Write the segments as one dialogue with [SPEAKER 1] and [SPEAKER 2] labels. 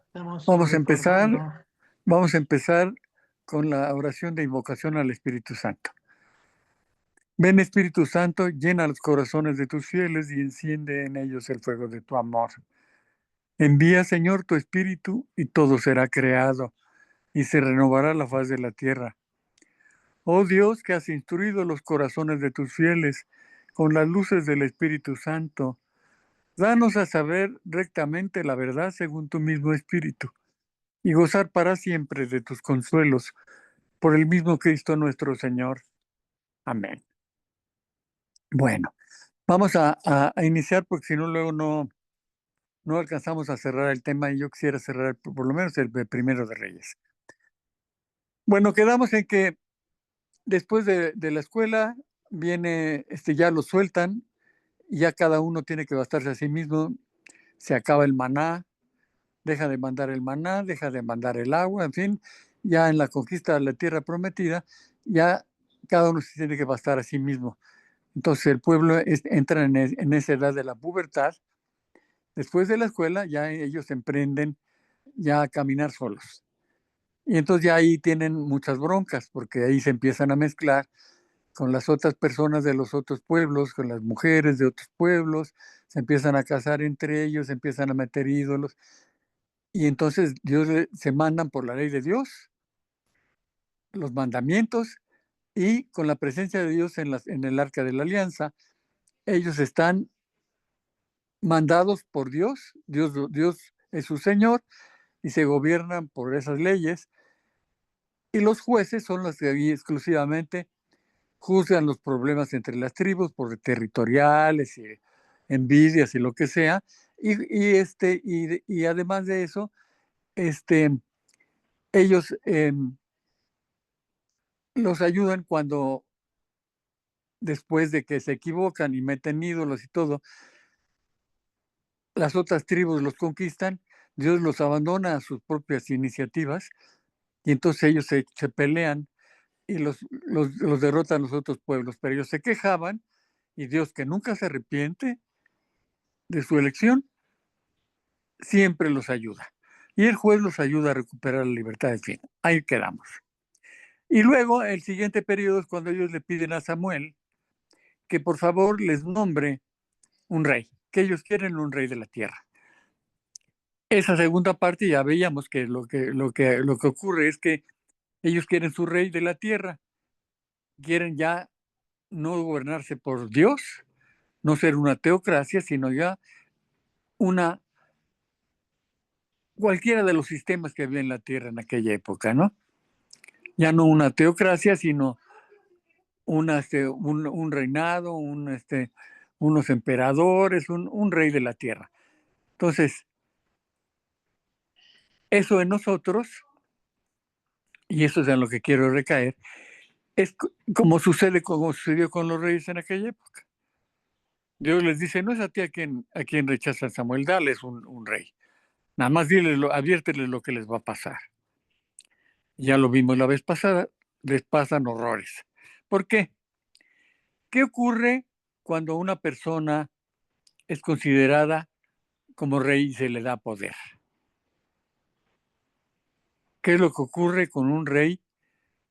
[SPEAKER 1] Estamos
[SPEAKER 2] Vamos a empezar,
[SPEAKER 1] recordando.
[SPEAKER 2] vamos a empezar con la oración de invocación al Espíritu Santo. Ven Espíritu Santo, llena los corazones de tus fieles y enciende en ellos el fuego de tu amor. Envía, Señor, tu Espíritu y todo será creado y se renovará la faz de la tierra. Oh Dios, que has instruido los corazones de tus fieles con las luces del Espíritu Santo, danos a saber rectamente la verdad según tu mismo Espíritu y gozar para siempre de tus consuelos por el mismo Cristo nuestro Señor. Amén. Bueno, vamos a iniciar porque si no luego no alcanzamos a cerrar el tema y yo quisiera cerrar por lo menos el primero de Reyes. Bueno, quedamos en que después de la escuela viene, ya lo sueltan, y ya cada uno tiene que bastarse a sí mismo, se acaba el maná, deja de mandar el maná, deja de mandar el agua, en fin, ya en la conquista de la tierra prometida, ya cada uno se tiene que bastar a sí mismo. Entonces el pueblo entra en esa edad de la pubertad. Después de la escuela ya ellos emprenden ya a caminar solos. Y entonces ya ahí tienen muchas broncas, porque ahí se empiezan a mezclar con las otras personas de los otros pueblos, con las mujeres de otros pueblos, se empiezan a casar entre ellos, se empiezan a meter ídolos. Y entonces se mandan por la ley de Dios, los mandamientos, y con la presencia de Dios en el arca de la alianza, ellos están mandados por Dios, Dios es su Señor, y se gobiernan por esas leyes, y los jueces son los que ahí exclusivamente juzgan los problemas entre las tribus por territoriales y envidias y lo que sea, y además de eso, ellos los ayudan cuando después de que se equivocan y meten ídolos y todo, las otras tribus los conquistan, Dios los abandona a sus propias iniciativas y entonces ellos se pelean y los derrotan los otros pueblos, pero ellos se quejaban y Dios, que nunca se arrepiente de su elección, siempre los ayuda. Y el juez los ayuda a recuperar la libertad de fin. Ahí quedamos. Y luego el siguiente periodo es cuando ellos le piden a Samuel que por favor les nombre un rey, que ellos quieren un rey de la tierra. Esa segunda parte ya veíamos que lo que ocurre es que ellos quieren su rey de la tierra, quieren ya no gobernarse por Dios, no ser una teocracia, sino ya una cualquiera de los sistemas que había en la tierra en aquella época, ¿no? Ya no una teocracia, sino un reinado, unos emperadores, un rey de la tierra. Entonces, eso en nosotros, y eso es en lo que quiero recaer, es como sucedió con los reyes en aquella época. Dios les dice, no es a ti a quien rechazan Samuel, dales un rey. Nada más adviérteles lo que les va a pasar. Ya lo vimos la vez pasada, les pasan horrores. ¿Por qué? ¿Qué ocurre cuando una persona es considerada como rey y se le da poder? ¿Qué es lo que ocurre con un rey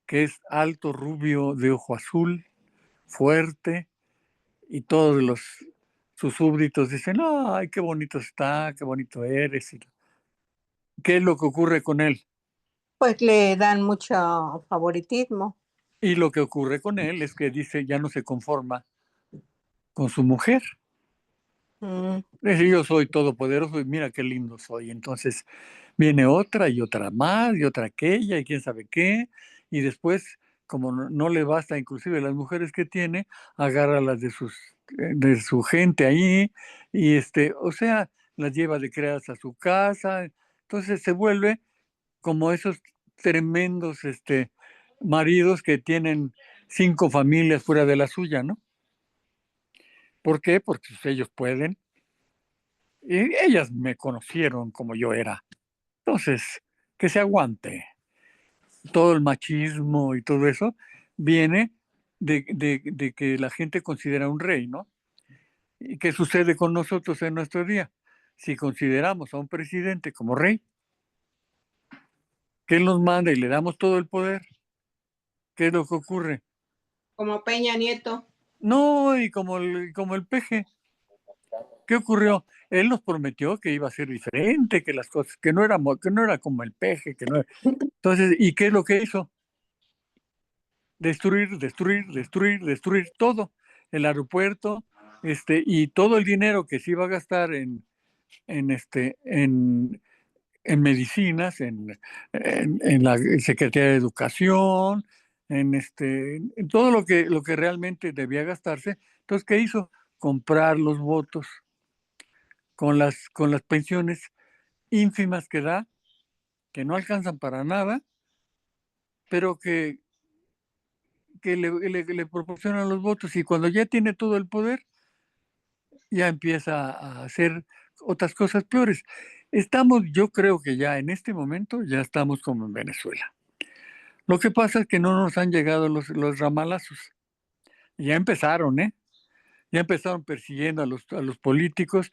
[SPEAKER 2] que es alto, rubio, de ojo azul, fuerte, y todos sus súbditos dicen, ay, qué bonito está, qué bonito eres? ¿Qué es lo que ocurre con él?
[SPEAKER 1] Pues le dan mucho favoritismo.
[SPEAKER 2] Y lo que ocurre con él es que dice, ya no se conforma con su mujer.
[SPEAKER 1] Mm,
[SPEAKER 2] Dice, yo soy todopoderoso y mira qué lindo soy. Entonces viene otra y otra más y otra aquella y quién sabe qué. Y después, como no le basta inclusive las mujeres que tiene, agarra las de su gente ahí y o sea, las lleva de creadas a su casa. Entonces se vuelve como esos tremendos maridos que tienen 5 familias fuera de la suya, ¿no? ¿Por qué? Porque pues, ellos pueden. Y ellas me conocieron como yo era. Entonces, que se aguante. Todo el machismo y todo eso viene de que la gente considera un rey, ¿no? ¿Y qué sucede con nosotros en nuestro día? Si consideramos a un presidente como rey, que él nos manda y le damos todo el poder, ¿qué es lo que ocurre?
[SPEAKER 1] Como Peña Nieto.
[SPEAKER 2] No, y como el peje, ¿qué ocurrió? Él nos prometió que iba a ser diferente, que las cosas, que no era como el peje, que no. Entonces, ¿y qué es lo que hizo? Destruir, destruir, destruir, destruir todo. El aeropuerto, y todo el dinero que se iba a gastar en, este, en medicinas, en la Secretaría de Educación, en todo lo que realmente debía gastarse. Entonces, ¿qué hizo? Comprar los votos con las pensiones ínfimas que da, que no alcanzan para nada, pero que le proporcionan los votos. Y cuando ya tiene todo el poder, ya empieza a hacer otras cosas peores. Estamos, yo creo que ya en este momento, ya estamos como en Venezuela. Lo que pasa es que no nos han llegado los ramalazos. Ya empezaron, ¿eh? Ya empezaron persiguiendo a los políticos.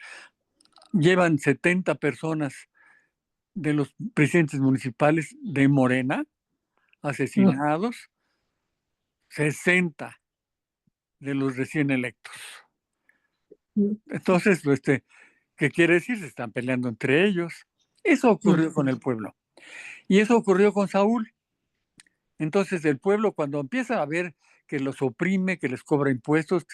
[SPEAKER 2] Llevan 70 personas de los presidentes municipales de Morena asesinados, 60 de los recién electos. Entonces, ¿qué quiere decir? Se están peleando entre ellos. Eso ocurrió con el pueblo. Y eso ocurrió con Saúl. Entonces, el pueblo, cuando empieza a ver que los oprime, que les cobra impuestos,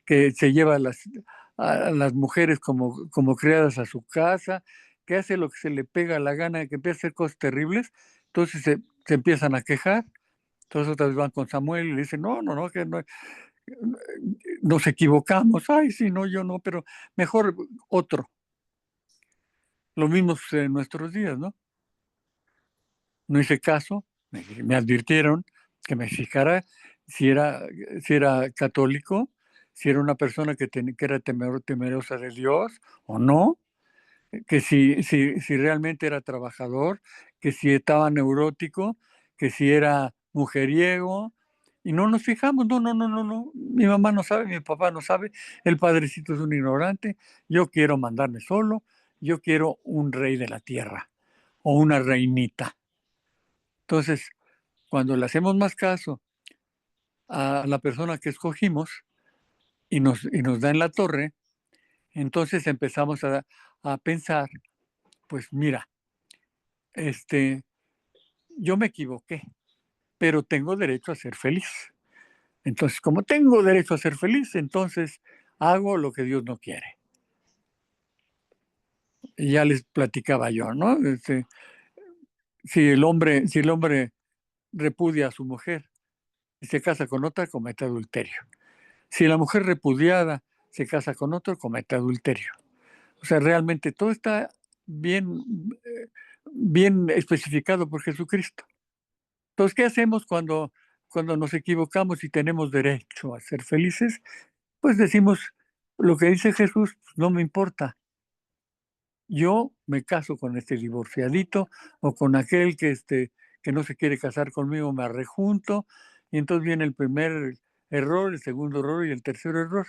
[SPEAKER 2] que se lleva a las mujeres como criadas a su casa, que hace lo que se le pega la gana, que empieza a hacer cosas terribles, entonces se empiezan a quejar. Entonces otra vez van con Samuel y le dicen, no, no, no, que no, nos equivocamos. Ay, sí, no, yo no, pero mejor otro. Lo mismo sucede en nuestros días, ¿no? No hice caso, me advirtieron que me fijara si era, si era católico, si era una persona que era temerosa de Dios o no, que si realmente era trabajador, que si estaba neurótico, que si era mujeriego, y no nos fijamos, no, no, no, no, no, mi mamá no sabe, mi papá no sabe, el padrecito es un ignorante, yo quiero mandarme solo, yo quiero un rey de la tierra o una reinita. Entonces, cuando le hacemos más caso a la persona que escogimos y nos da en la torre, entonces empezamos a pensar, pues mira, este, yo me equivoqué, pero tengo derecho a ser feliz. Entonces, como tengo derecho a ser feliz, entonces hago lo que Dios no quiere. Y ya les platicaba yo, ¿no? Si el hombre repudia a su mujer y se casa con otra, comete adulterio. Si la mujer repudiada se casa con otro, comete adulterio. O sea, realmente todo está bien, bien especificado por Jesucristo. Entonces, ¿qué hacemos cuando nos equivocamos y tenemos derecho a ser felices? Pues decimos, lo que dice Jesús, pues, no me importa. Yo me caso con este divorciadito o con aquel que no se quiere casar conmigo, me arrejunto. Y entonces viene el primer error, el segundo error y el tercer error.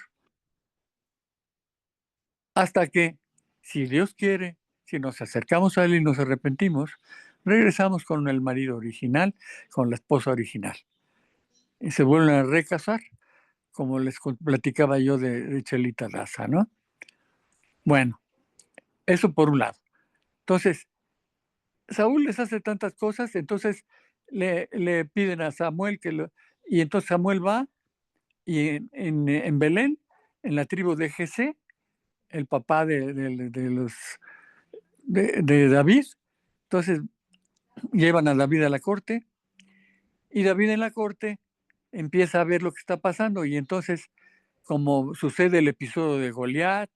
[SPEAKER 2] Hasta que, si Dios quiere, si nos acercamos a Él y nos arrepentimos, regresamos con el marido original, con la esposa original. Y se vuelven a recasar, como les platicaba yo de Chelita Daza, ¿no? Bueno, eso por un lado. Entonces, Saúl les hace tantas cosas, entonces le piden a Samuel y entonces Samuel va y en Belén, en la tribu de Jesé, el papá de David, entonces llevan a David a la corte y David en la corte empieza a ver lo que está pasando y entonces, como sucede el episodio de Goliat,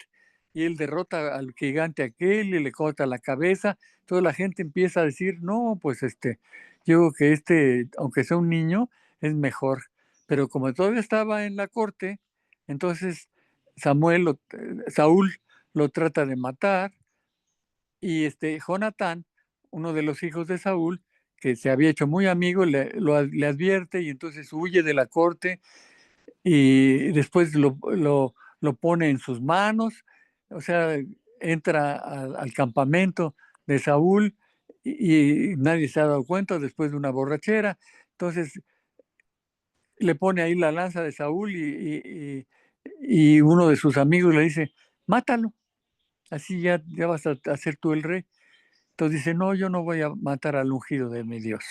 [SPEAKER 2] y él derrota al gigante aquel y le corta la cabeza, toda la gente empieza a decir, no, pues yo creo que aunque sea un niño, es mejor. Pero como todavía estaba en la corte, entonces Saúl lo trata de matar y Jonatán, uno de los hijos de Saúl, que se había hecho muy amigo, le advierte y entonces huye de la corte y después lo pone en sus manos, o sea, entra al campamento de Saúl y nadie se ha dado cuenta después de una borrachera. Entonces le pone ahí la lanza de Saúl y uno de sus amigos le dice, mátalo, así ya vas a ser tú el rey. Entonces dice, no, yo no voy a matar al ungido de mi Dios.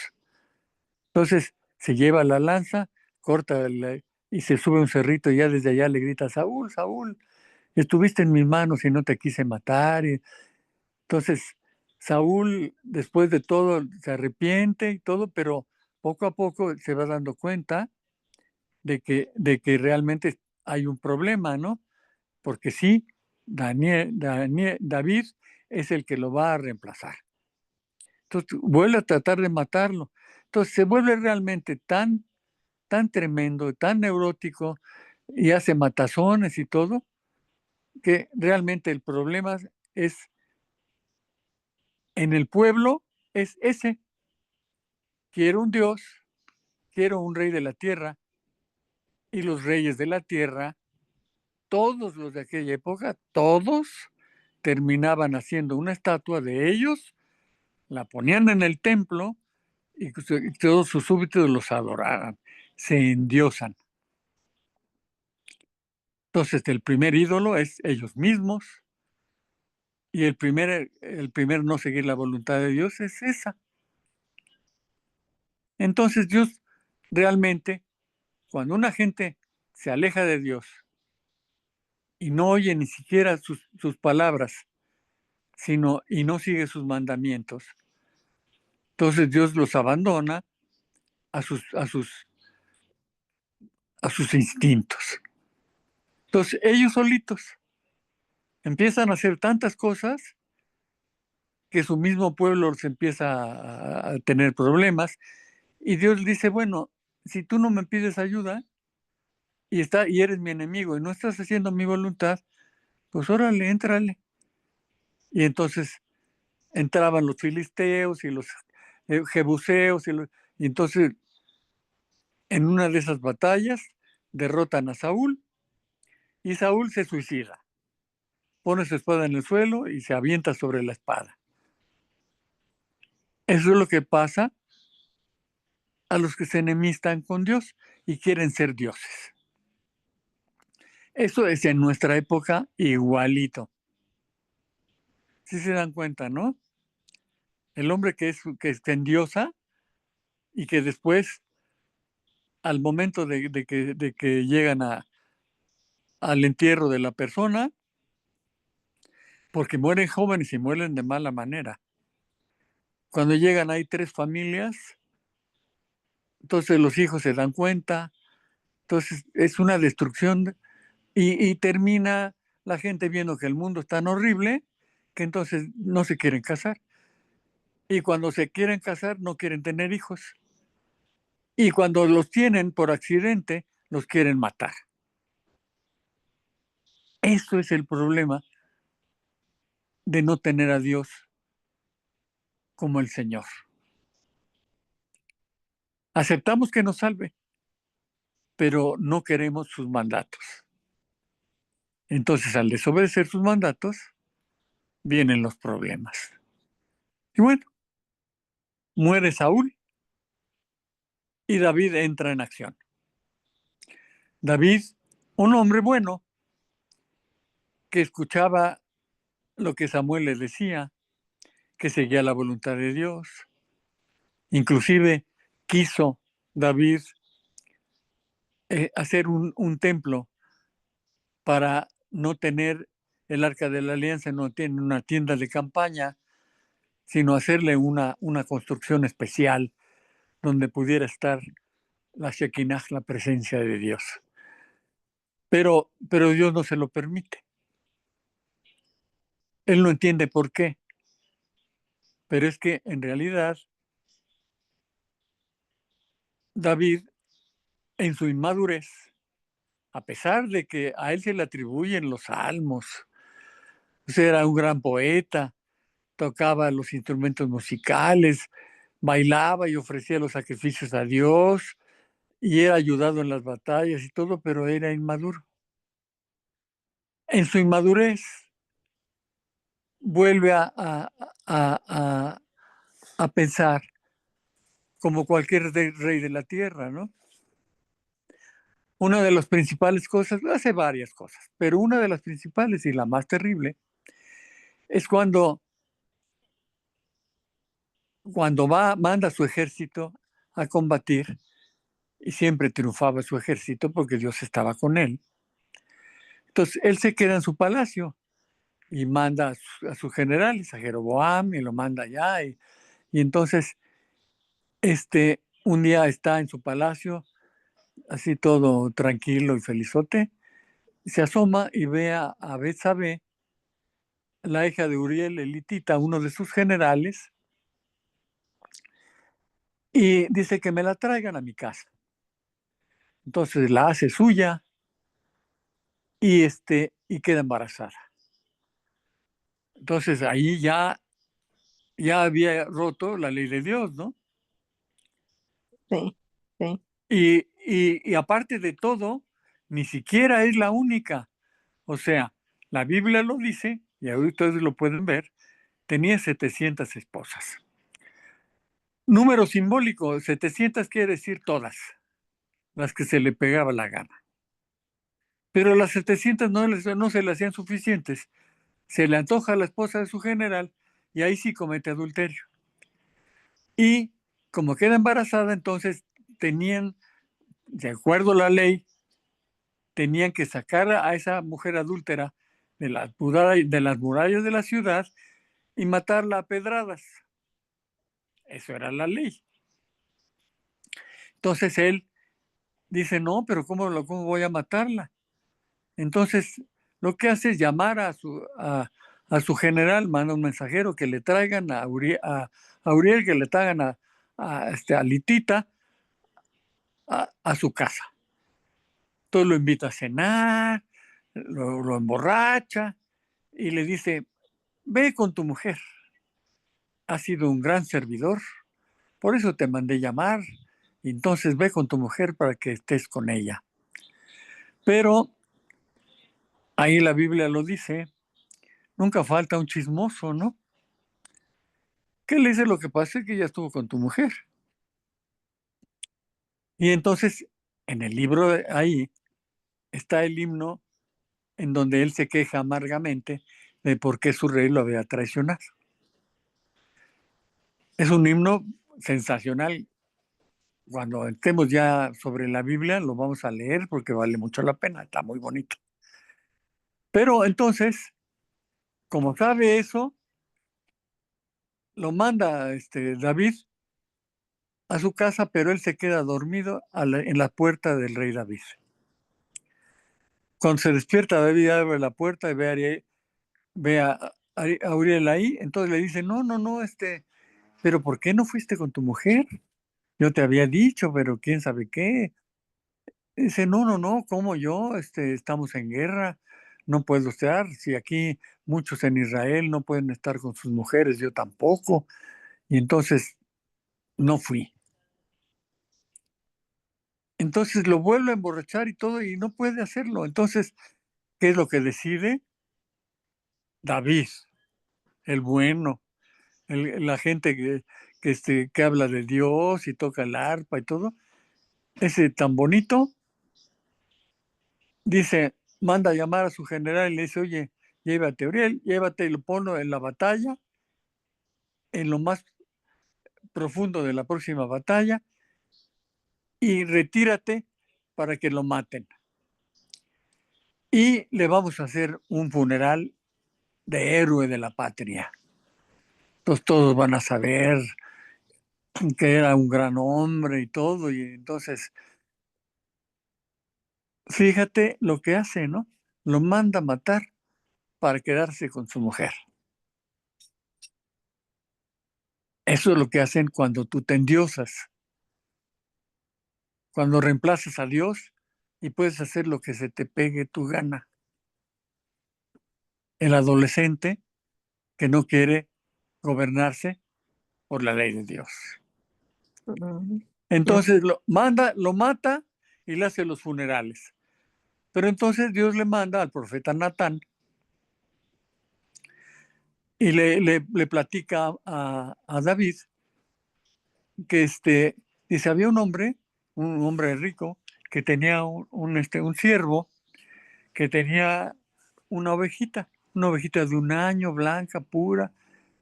[SPEAKER 2] Entonces se lleva la lanza, corta y se sube un cerrito y ya desde allá le grita, Saúl, Saúl, estuviste en mis manos y no te quise matar. Entonces Saúl, después de todo, se arrepiente y todo, pero poco a poco se va dando cuenta de que realmente hay un problema, ¿no? Porque sí, David es el que lo va a reemplazar. Entonces vuelve a tratar de matarlo. Entonces se vuelve realmente tan tremendo, tan neurótico y hace matazones y todo, que realmente el problema es en el pueblo, es ese. Quiero un Dios, quiero un rey de la tierra, y los reyes de la tierra, todos los de aquella época, todos terminaban haciendo una estatua de ellos, la ponían en el templo y todos sus súbditos los adoraban, se endiosan. Entonces el primer ídolo es ellos mismos y el primer no seguir la voluntad de Dios es esa. Entonces Dios realmente, cuando una gente se aleja de Dios y no oye ni siquiera sus palabras, y no sigue sus mandamientos, entonces Dios los abandona a sus instintos. Entonces ellos solitos empiezan a hacer tantas cosas que su mismo pueblo se empieza a tener problemas y Dios dice, bueno, si tú no me pides ayuda y eres mi enemigo y no estás haciendo mi voluntad, pues órale, éntrale. Y entonces entraban los filisteos y los jebuseos y entonces en una de esas batallas derrotan a Saúl y Saúl se suicida. Pone su espada en el suelo y se avienta sobre la espada. Eso es lo que pasa a los que se enemistan con Dios y quieren ser dioses. Eso es en nuestra época igualito. Si se dan cuenta, ¿no? El hombre que se endiosa y que después, al momento de que llegan al entierro de la persona, porque mueren jóvenes y mueren de mala manera. Cuando llegan hay 3 familias, entonces los hijos se dan cuenta, entonces es una destrucción y termina la gente viendo que el mundo es tan horrible que entonces no se quieren casar. Y cuando se quieren casar no quieren tener hijos. Y cuando los tienen por accidente, los quieren matar. Eso es el problema de no tener a Dios como el Señor. Aceptamos que nos salve, pero no queremos sus mandatos. Entonces, al desobedecer sus mandatos, vienen los problemas. Y bueno, muere Saúl y David entra en acción. David, un hombre bueno, que escuchaba lo que Samuel le decía, que seguía la voluntad de Dios. Inclusive quiso David hacer un templo para no tener el arca de la alianza, no tener una tienda de campaña, sino hacerle una construcción especial donde pudiera estar la Shekinah, la presencia de Dios. Pero Dios no se lo permite. Él no entiende por qué. Pero es que en realidad David, en su inmadurez, a pesar de que a él se le atribuyen los salmos, o sea, era un gran poeta, tocaba los instrumentos musicales, bailaba y ofrecía los sacrificios a Dios y era ayudado en las batallas y todo, pero era inmaduro. En su inmadurez vuelve a a pensar como cualquier rey de la tierra, ¿no? Una de las principales cosas, hace varias cosas, pero una de las principales y la más terrible es cuando manda su ejército a combatir, y siempre triunfaba su ejército porque Dios estaba con él. Entonces él se queda en su palacio y manda a sus generales, a Jeroboam, y lo manda allá. Y entonces, un día está en su palacio, así todo tranquilo y felizote, se asoma y ve a Betsabé, la hija de Uriel elitita, uno de sus generales, y dice que me la traigan a mi casa. Entonces la hace suya y queda embarazada. Entonces ahí ya había roto la ley de Dios, ¿no?
[SPEAKER 1] Sí, sí.
[SPEAKER 2] Y aparte de todo, ni siquiera es la única. O sea, la Biblia lo dice, y ahorita ustedes lo pueden ver, tenía 700 esposas. Número simbólico, 700 quiere decir todas, las que se le pegaba la gana. Pero las 700 no se le hacían suficientes. Se le antoja a la esposa de su general y ahí sí comete adulterio. Y como queda embarazada, entonces tenían, de acuerdo a la ley, tenían que sacar a esa mujer adúltera de las murallas de la ciudad y matarla a pedradas. Eso era la ley. Entonces él dice, no, pero ¿cómo voy a matarla? Entonces lo que hace es llamar a su general, manda un mensajero que le traigan a Uriel, que le traigan a Litita a su casa. Entonces lo invita a cenar, lo emborracha y le dice, ve con tu mujer, has sido un gran servidor, por eso te mandé llamar, entonces ve con tu mujer para que estés con ella. Pero ahí la Biblia lo dice, nunca falta un chismoso, ¿no? ¿Qué le dice? Lo que pasa es que ya estuvo con tu mujer. Y entonces, en el libro ahí está el himno en donde él se queja amargamente de por qué su rey lo había traicionado. Es un himno sensacional. Cuando estemos ya sobre la Biblia, lo vamos a leer porque vale mucho la pena, está muy bonito. Pero entonces, como sabe eso, lo manda David a su casa, pero él se queda dormido en la puerta del rey David. Cuando se despierta, David abre la puerta y ve a Uriel ahí, entonces le dice, no, pero ¿por qué no fuiste con tu mujer? Yo te había dicho, pero quién sabe qué. Dice, no, como yo, estamos en guerra, no puedo estar, si aquí muchos en Israel no pueden estar con sus mujeres, yo tampoco, y entonces no fui. Entonces lo vuelve a emborrachar y todo, y no puede hacerlo. Entonces, ¿qué es lo que decide? David, el bueno, la gente que habla de Dios y toca el arpa y todo, ese tan bonito, dice, manda a llamar a su general y le dice, oye, llévate a Uriel, llévate y lo pongo en la batalla, en lo más profundo de la próxima batalla, y retírate para que lo maten. Y le vamos a hacer un funeral de héroe de la patria. Entonces todos van a saber que era un gran hombre y todo, y entonces, fíjate lo que hace, ¿no? Lo manda a matar para quedarse con su mujer. Eso es lo que hacen cuando tú te endiosas, cuando reemplazas a Dios y puedes hacer lo que se te pegue tu gana. El adolescente que no quiere gobernarse por la ley de Dios. Entonces lo mata y le hace los funerales. Pero entonces Dios le manda al profeta Natán y le platica a David dice, había un hombre rico, que tenía un siervo que tenía una ovejita de 1 año, blanca, pura,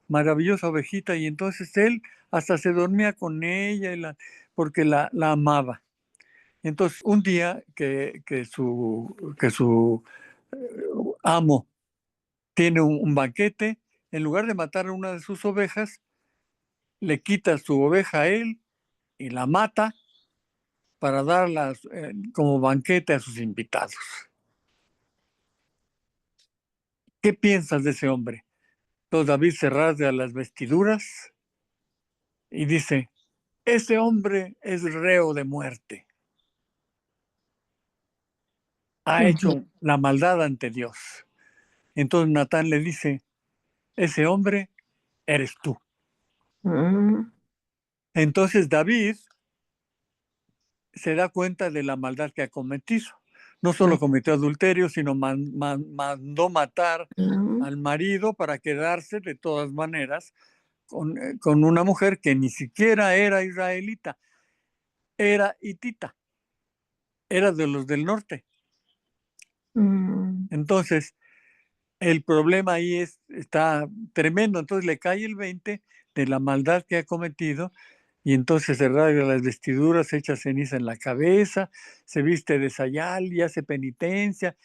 [SPEAKER 2] maravillosa ovejita, y entonces él hasta se dormía con ella porque la amaba. Entonces, un día que su amo tiene un banquete, en lugar de matar a una de sus ovejas, le quita su oveja a él y la mata para darla como banquete a sus invitados. ¿Qué piensas de ese hombre? Entonces David se rasga las vestiduras y dice, ese hombre es reo de muerte. Ha hecho la maldad ante Dios. Entonces Natán le dice, ese hombre eres tú. Entonces David se da cuenta de la maldad que ha cometido. No solo cometió adulterio, sino mandó matar al marido para quedarse de todas maneras con una mujer que ni siquiera era israelita, era hitita, era de los del norte. Entonces, el problema ahí está tremendo. Entonces le cae el 20 de la maldad que ha cometido y entonces se rasga las vestiduras, se echa ceniza en la cabeza, se viste de sayal y hace penitencia.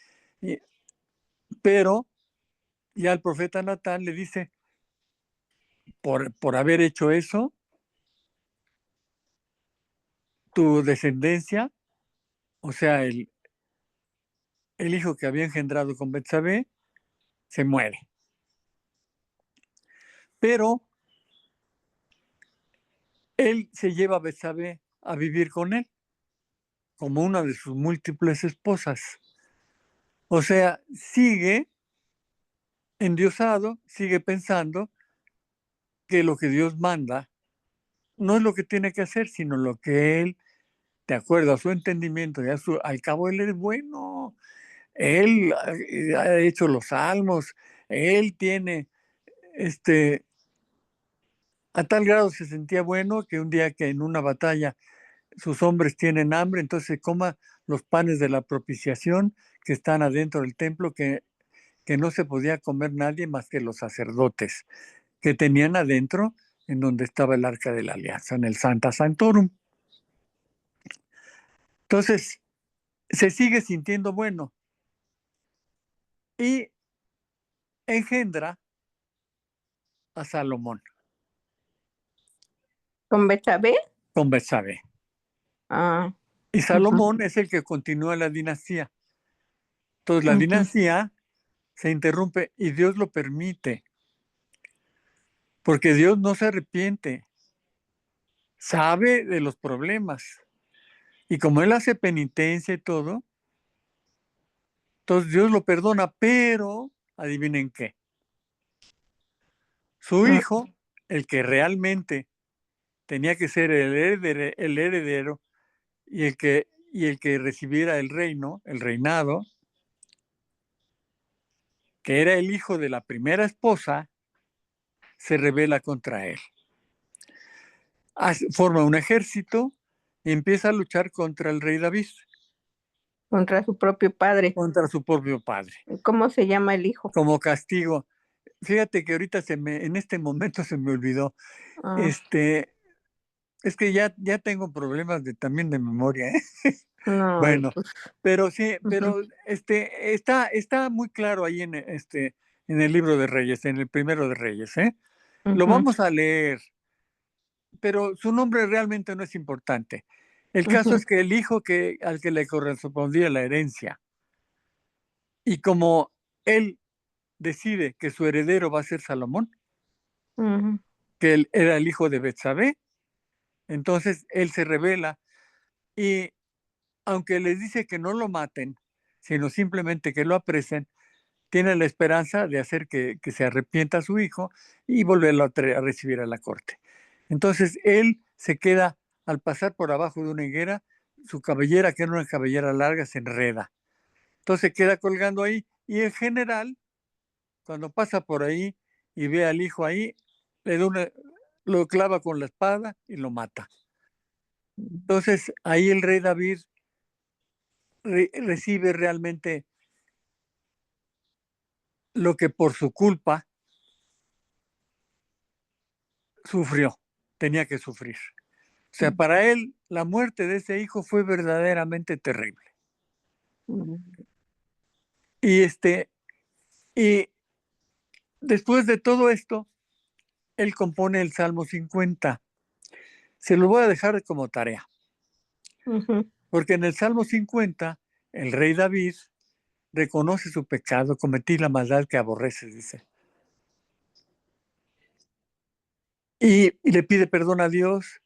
[SPEAKER 2] Pero ya el profeta Natán le dice, por haber hecho eso, tu descendencia, o sea, el hijo que había engendrado con Betsabé, se muere. Pero él se lleva a Betsabé a vivir con él, como una de sus múltiples esposas. O sea, sigue endiosado, sigue pensando que lo que Dios manda no es lo que tiene que hacer, sino lo que él, de acuerdo a su entendimiento, y al cabo él es bueno, él ha hecho los salmos, él tiene, a tal grado se sentía bueno que un día que en una batalla sus hombres tienen hambre, entonces se coma los panes de la propiciación que están adentro del templo, que no se podía comer nadie más que los sacerdotes, que tenían adentro en donde estaba el Arca de la Alianza, en el Santa Sanctorum. Entonces, se sigue sintiendo bueno y engendra a Salomón.
[SPEAKER 1] ¿Con Betsabé?
[SPEAKER 2] Con Betsabé. Y Salomón es el que continúa la dinastía. Entonces, la dinastía se interrumpe y Dios lo permite, porque Dios no se arrepiente, sabe de los problemas. Y como él hace penitencia y todo, entonces Dios lo perdona, pero adivinen qué. Su hijo, el que realmente tenía que ser el heredero y el que recibiera el reino, el reinado, que era el hijo de la primera esposa, se rebela contra él. Forma un ejército y empieza a luchar contra el rey David.
[SPEAKER 1] Contra su propio padre.
[SPEAKER 2] Contra su propio padre.
[SPEAKER 1] ¿Cómo se llama el hijo?
[SPEAKER 2] Como castigo. Fíjate que ahorita en este momento se me olvidó. Es que ya tengo problemas también de memoria, ¿eh?
[SPEAKER 1] No,
[SPEAKER 2] bueno,
[SPEAKER 1] pues,
[SPEAKER 2] pero sí, pero está muy claro ahí en el libro de Reyes, en el primero de Reyes, ¿eh? Lo vamos a leer, pero su nombre realmente no es importante. El caso es que el hijo al que le correspondía la herencia, y como él decide que su heredero va a ser Salomón, que él era el hijo de Betsabé, entonces él se rebela y aunque les dice que no lo maten, sino simplemente que lo apresen, tiene la esperanza de hacer que se arrepienta a su hijo y volverlo a recibir a la corte. Entonces él se queda, al pasar por abajo de una higuera, su cabellera, que era una cabellera larga, se enreda. Entonces se queda colgando ahí y en general, cuando pasa por ahí y ve al hijo ahí, lo clava con la espada y lo mata. Entonces, ahí el rey David recibe realmente lo que por su culpa sufrió, tenía que sufrir. O sea, para él la muerte de ese hijo fue verdaderamente terrible. Y y después de todo esto, él compone el Salmo 50. Se lo voy a dejar como tarea. Porque en el Salmo 50, el rey David reconoce su pecado, cometí la maldad que aborrece, dice. Y le pide perdón a Dios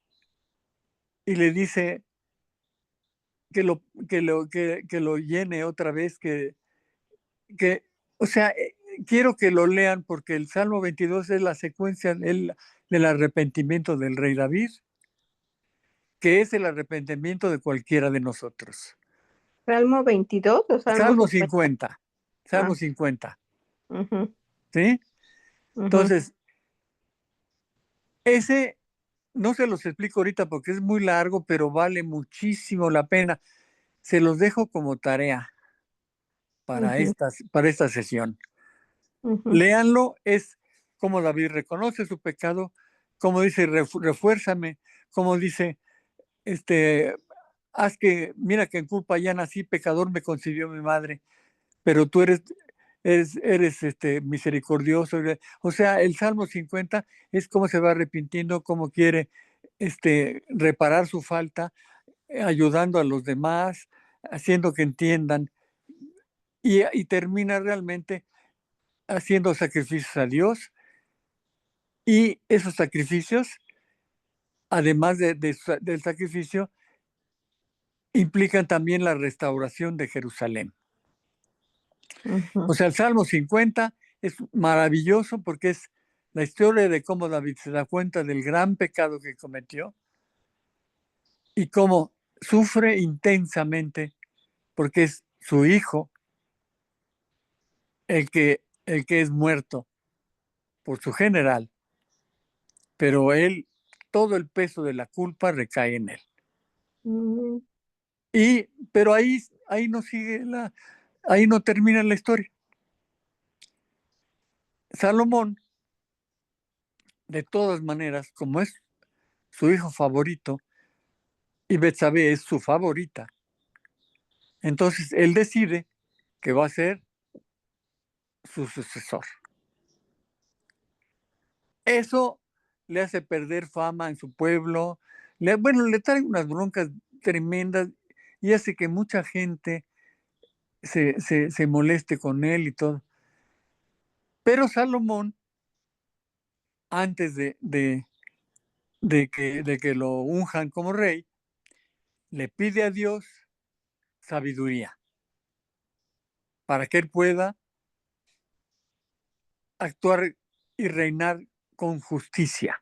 [SPEAKER 2] y le dice que lo llene otra vez, o sea, quiero que lo lean porque el Salmo 22 es la secuencia del arrepentimiento del rey David, que es el arrepentimiento de cualquiera de nosotros.
[SPEAKER 1] ¿Salmo 22 o Salmo
[SPEAKER 2] Salmo
[SPEAKER 1] 50?
[SPEAKER 2] 50. Salmo
[SPEAKER 1] Ah.
[SPEAKER 2] 50.
[SPEAKER 1] Ujú,
[SPEAKER 2] ¿Sí?
[SPEAKER 1] ujú,
[SPEAKER 2] Entonces, ese no se los explico ahorita porque es muy largo, pero vale muchísimo la pena. Se los dejo como tarea para
[SPEAKER 1] ujú,
[SPEAKER 2] esta sesión.
[SPEAKER 1] ujú,
[SPEAKER 2] Léanlo, es como David reconoce su pecado, como dice, refuérzame, como dice, mira que en culpa ya nací, pecador me concibió mi madre, pero tú eres misericordioso. O sea, el Salmo 50 es cómo se va arrepintiendo, cómo quiere reparar su falta, ayudando a los demás, haciendo que entiendan, y termina realmente haciendo sacrificios a Dios, y esos sacrificios, además del sacrificio, implican también la restauración de Jerusalén.
[SPEAKER 1] ujú,
[SPEAKER 2] O sea, el Salmo 50 es maravilloso porque es la historia de cómo David se da cuenta del gran pecado que cometió y cómo sufre intensamente porque es su hijo el que es muerto por su general, pero todo el peso de la culpa recae en él.
[SPEAKER 1] ujú,
[SPEAKER 2] Pero ahí no ahí no termina la historia. Salomón, de todas maneras, como es su hijo favorito y Betsabé es su favorita, entonces él decide que va a ser su sucesor. Eso le hace perder fama en su pueblo, le trae unas broncas tremendas y hace que mucha gente se moleste con él y todo. Pero Salomón, antes de que lo unjan como rey, le pide a Dios sabiduría para que él pueda actuar y reinar con justicia.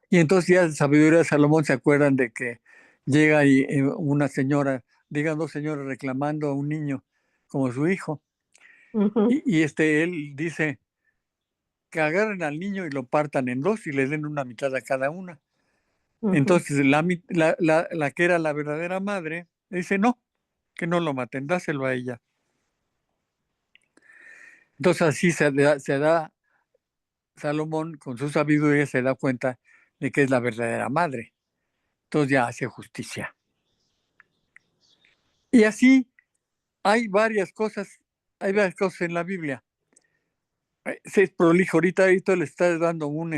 [SPEAKER 2] Y entonces ya en sabiduría de Salomón se acuerdan de que llega una señora, digan dos señoras reclamando a un niño como su hijo.
[SPEAKER 1] ujú,
[SPEAKER 2] Y él dice que agarren al niño y lo partan en dos y le den una mitad a cada una.
[SPEAKER 1] ujú,
[SPEAKER 2] Entonces la que era la verdadera madre dice no, que no lo maten, dáselo a ella. Entonces así se da Salomón con su sabiduría, se da cuenta de que es la verdadera madre. Entonces ya hace justicia. Y así hay varias cosas en la Biblia. Se es prolijo, ahorita le está dando un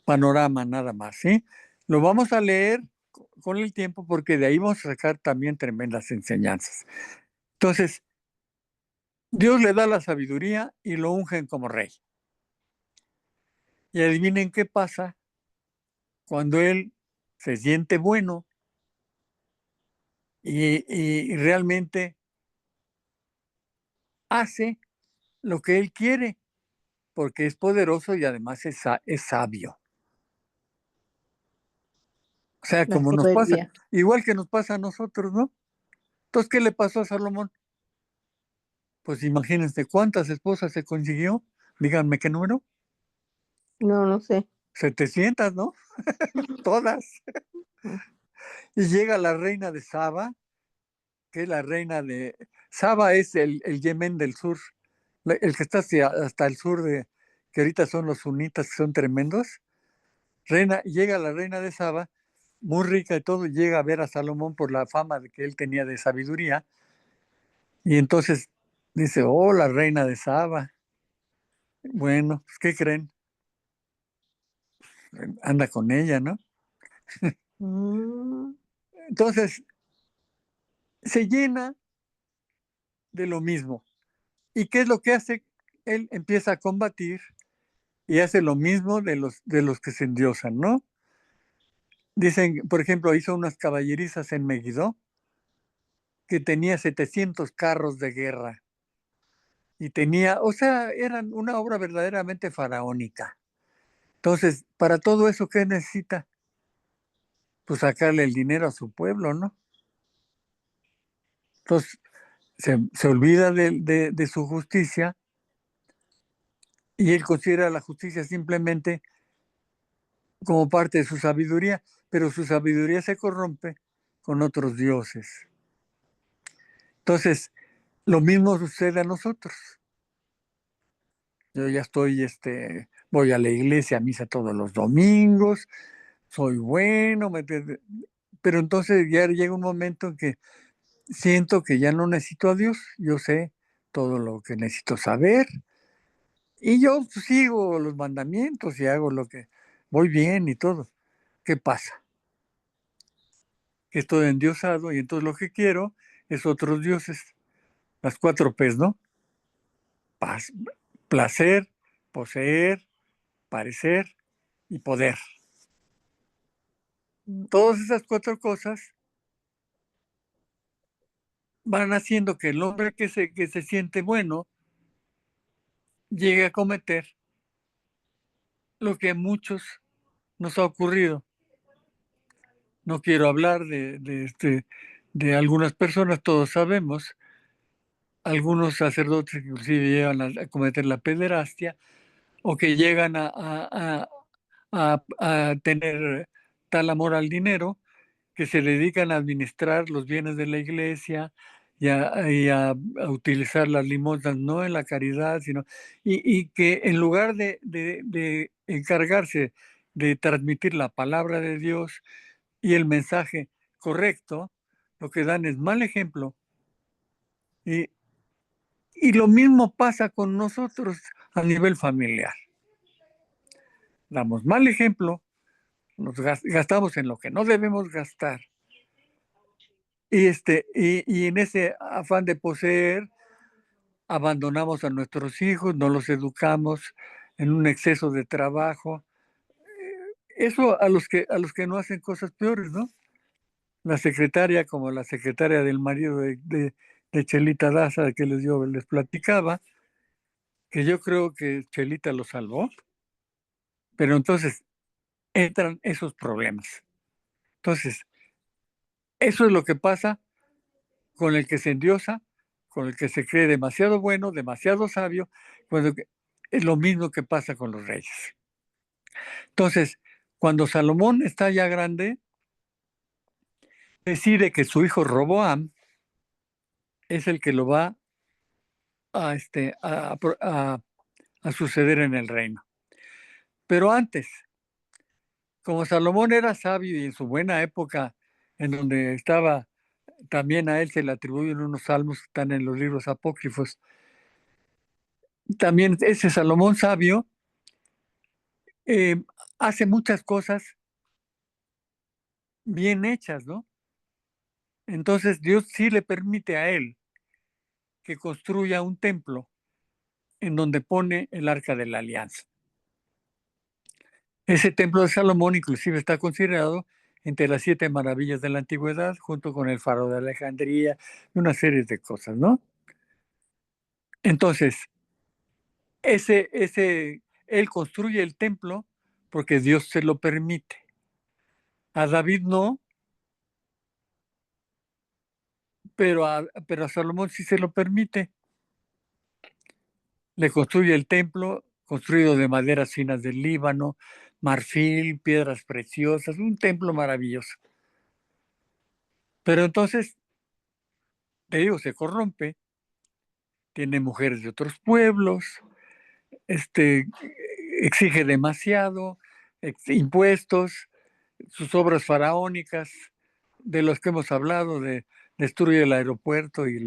[SPEAKER 2] panorama nada más, ¿sí? Lo vamos a leer con el tiempo porque de ahí vamos a sacar también tremendas enseñanzas. Entonces, Dios le da la sabiduría y lo ungen como rey. Y adivinen qué pasa cuando él se siente bueno y realmente hace lo que él quiere, porque es poderoso y además es sabio. O sea,
[SPEAKER 1] la
[SPEAKER 2] como nos pasa,
[SPEAKER 1] soberbia.
[SPEAKER 2] igual que nos pasa a nosotros, ¿no? Entonces, ¿qué le pasó a Salomón? Pues imagínense cuántas esposas se consiguió, Díganme qué número.
[SPEAKER 1] No, no sé.
[SPEAKER 2] 700, ¿no? Todas. Y llega la reina de Saba, que es la reina de... Saba es el Yemen del sur, el que está hasta el sur de... que ahorita son los sunitas, que son tremendos. Llega la reina de Saba, muy rica y todo, llega a ver a Salomón por la fama de que él tenía de sabiduría. Y entonces dice, oh, la reina de Saba. Bueno, pues, ¿qué creen? Anda con ella, ¿no?
[SPEAKER 1] Mm,
[SPEAKER 2] Entonces, se llena de lo mismo. ¿Y qué es lo que hace? Él empieza a combatir y hace lo mismo de los que se endiosan, ¿no? Dicen, por ejemplo, hizo unas caballerizas en Megiddo que tenía 700 carros de guerra y tenía, o sea, eran una obra verdaderamente faraónica. Entonces, para todo eso, ¿qué necesita? Pues sacarle el dinero a su pueblo, ¿no? Entonces, se olvida de su justicia y él considera la justicia simplemente como parte de su sabiduría, pero su sabiduría se corrompe con otros dioses. Entonces, lo mismo sucede a nosotros. Yo ya estoy, voy a la iglesia, a misa todos los domingos, soy bueno, pero entonces ya llega un momento en que siento que ya no necesito a Dios, yo sé todo lo que necesito saber y yo pues, sigo los mandamientos y hago lo que voy bien y todo. ¿Qué pasa? Que estoy endiosado y entonces lo que quiero es otros dioses, las 4 P's, ¿no? Paz, placer, poseer, parecer y poder.
[SPEAKER 1] mm,
[SPEAKER 2] Todas esas 4 cosas van haciendo que el hombre que se siente bueno llegue a cometer lo que a muchos nos ha ocurrido. No quiero hablar de algunas personas, todos sabemos, algunos sacerdotes inclusive llegan a cometer la pederastia o que llegan a tener tal amor al dinero que se dedican a administrar los bienes de la iglesia y a utilizar las limosnas no en la caridad, sino y que en lugar de encargarse de transmitir la palabra de Dios y el mensaje correcto, lo que dan es mal ejemplo. Y, y lo mismo pasa con nosotros a nivel familiar. Damos mal ejemplo, nos gastamos en lo que no debemos gastar. Y en ese afán de poseer, abandonamos a nuestros hijos, no los educamos en un exceso de trabajo. Eso a los que no hacen cosas peores, ¿no? La secretaria, como la secretaria del marido de Chelita Daza, que les platicaba, que yo creo que Chelita lo salvó, pero entonces entran esos problemas. Entonces, eso es lo que pasa con el que se endiosa, con el que se cree demasiado bueno, demasiado sabio, es lo mismo que pasa con los reyes. Entonces, cuando Salomón está ya grande, decide que su hijo Roboam es el que lo va a suceder en el reino. Pero antes, como Salomón era sabio y en su buena época, en donde estaba, también a él se le atribuyen unos salmos que están en los libros apócrifos, también ese Salomón sabio eh, hace muchas cosas bien hechas, ¿no? Entonces Dios sí le permite a él que construya un templo en donde pone el arca de la alianza. Ese templo de Salomón inclusive está considerado entre las 7 maravillas de la antigüedad, junto con el faro de Alejandría y una serie de cosas, ¿no? Entonces, él construye el templo porque Dios se lo permite. A David no, pero a Salomón sí se lo permite. le construye el templo, construido de maderas finas del Líbano, marfil, piedras preciosas, un templo maravilloso. Pero entonces, te digo, se corrompe, tiene mujeres de otros pueblos, exige demasiado, impuestos, sus obras faraónicas, de los que hemos hablado, destruye el aeropuerto y,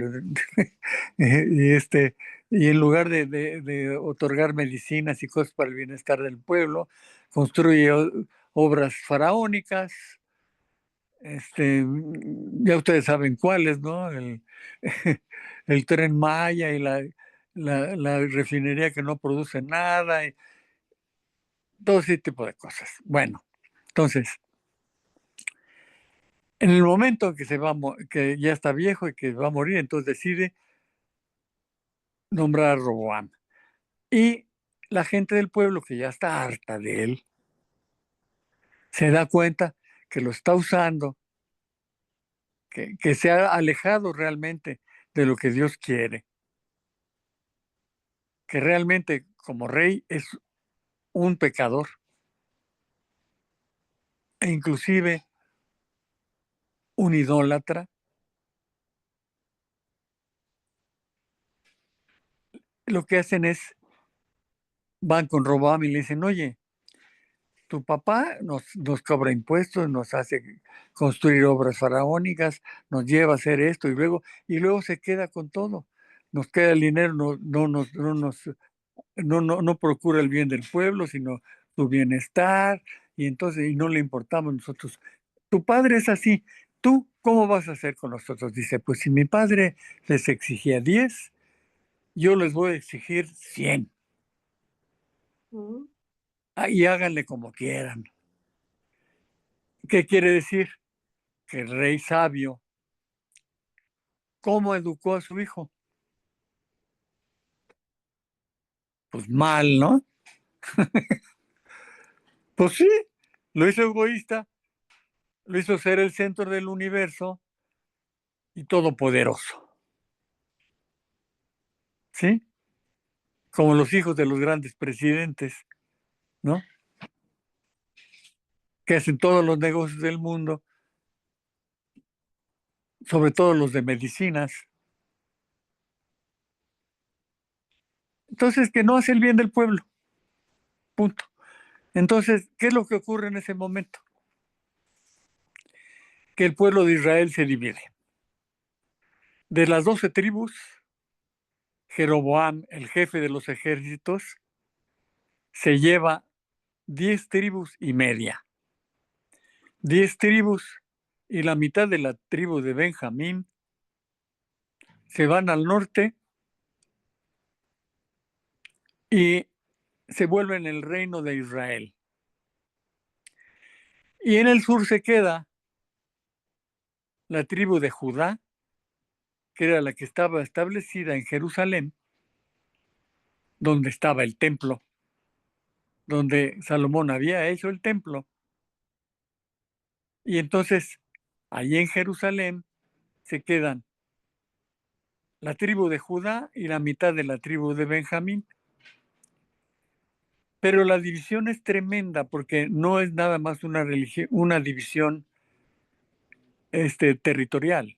[SPEAKER 2] y en lugar de otorgar medicinas y cosas para el bienestar del pueblo, construye obras faraónicas, ya ustedes saben cuáles, ¿no? El Tren Maya y la refinería que no produce nada, y todo ese tipo de cosas. Bueno, entonces, en el momento que que ya está viejo y que va a morir, entonces decide nombrar a Roboam. Y la gente del pueblo, que ya está harta de él, se da cuenta que lo está usando, que se ha alejado realmente de lo que Dios quiere, que realmente como rey es un pecador e inclusive un idólatra. Lo que hacen es, van con Roboam y le dicen, oye, tu papá nos cobra impuestos, nos hace construir obras faraónicas, nos lleva a hacer esto y luego se queda con todo. Nos queda el dinero, no procura el bien del pueblo, sino su bienestar, y entonces y no le importamos nosotros. Tu padre es así, ¿tú cómo vas a hacer con nosotros? Dice, pues si mi padre les exigía 10, yo les voy a exigir 100.
[SPEAKER 1] Mm.
[SPEAKER 2] Y háganle como quieran. ¿Qué quiere decir? Que el rey sabio, ¿cómo educó a su hijo? Pues mal, ¿no? Pues sí, lo hizo egoísta, lo hizo ser el centro del universo y todopoderoso, ¿sí? Como los hijos de los grandes presidentes, ¿no? Que hacen todos los negocios del mundo, sobre todo los de medicinas. Entonces, que no hace el bien del pueblo, punto. Entonces, ¿qué es lo que ocurre en ese momento? Que el pueblo de Israel se divide. De las 12 tribus, Jeroboam, el jefe de los ejércitos, se lleva 10 tribus y media. 10 tribus y la mitad de la tribu de Benjamín se van al norte y se vuelven el reino de Israel. Y en el sur se queda la tribu de Judá, que era la que estaba establecida en Jerusalén, donde estaba el templo, donde Salomón había hecho el templo. Y entonces, allí en Jerusalén se quedan la tribu de Judá y la mitad de la tribu de Benjamín. Pero la división es tremenda porque no es nada más una división territorial,